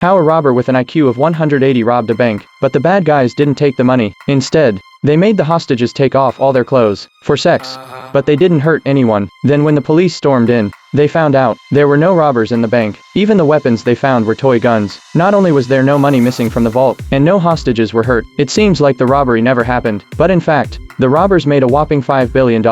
How a robber with an IQ of 180 robbed a bank, but the bad guys didn't take the money. Instead, they made the hostages take off all their clothes, for sex. But they didn't hurt anyone. Then when the police stormed in, they found out there were no robbers in the bank. Even the weapons they found were toy guns. Not only was there no money missing from the vault, and no hostages were hurt, it seems like the robbery never happened. But in fact, the robbers made a whopping $5 billion.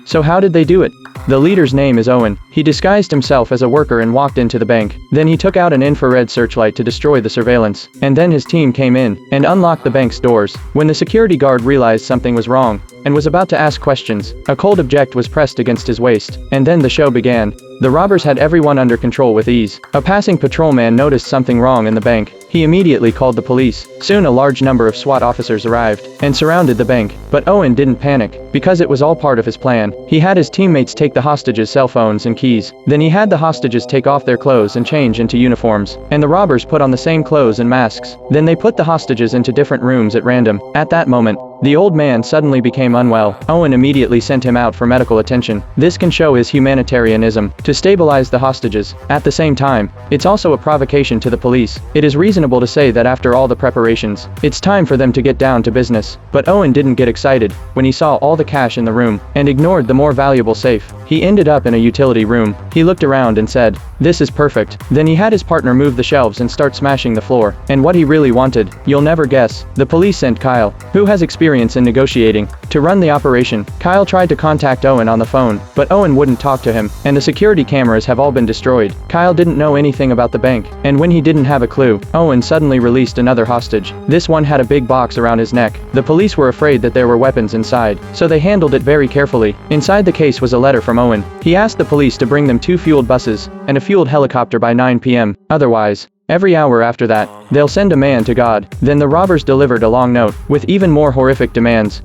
So how did they do it? The leader's name is Owen. He disguised himself as a worker and walked into the bank. Then he took out an infrared searchlight to destroy the surveillance. And then his team came in and unlocked the bank's doors. When the security guard realized something was wrong and was about to ask questions, a cold object was pressed against his waist. And then the show began. The robbers had everyone under control with ease. A passing patrolman noticed something wrong in the bank. He immediately called the police. Soon a large number of SWAT officers arrived and surrounded the bank. But Owen didn't panic, because it was all part of his plan. He had his teammates take the hostages' cell phones and keys. Then he had the hostages take off their clothes and change into uniforms. And the robbers put on the same clothes and masks. Then they put the hostages into different rooms at random. At that moment, the old man suddenly became unwell. Owen immediately sent him out for medical attention. This can show his humanitarianism to stabilize the hostages. At the same time, it's also a provocation to the police. It is reasonable to say that after all the preparations, it's time for them to get down to business. But Owen didn't get excited when he saw all the cash in the room and ignored the more valuable safe. He ended up in a utility room. He looked around and said, "This is perfect." Then he had his partner move the shelves and start smashing the floor. And what he really wanted, you'll never guess. The police sent Kyle, who has experience in negotiating, to run the operation. Kyle tried to contact Owen on the phone, but Owen wouldn't talk to him, and the security cameras have all been destroyed. Kyle didn't know anything about the bank, and when he didn't have a clue, Owen suddenly released another hostage. This one had a big box around his neck. The police were afraid that there were weapons inside, so they handled it very carefully. Inside the case was a letter from Owen. He asked the police to bring them 2 fueled buses and a fueled helicopter by 9 p.m. Otherwise, every hour after that, they'll send a man to God. Then the robbers delivered a long note with even more horrific demands.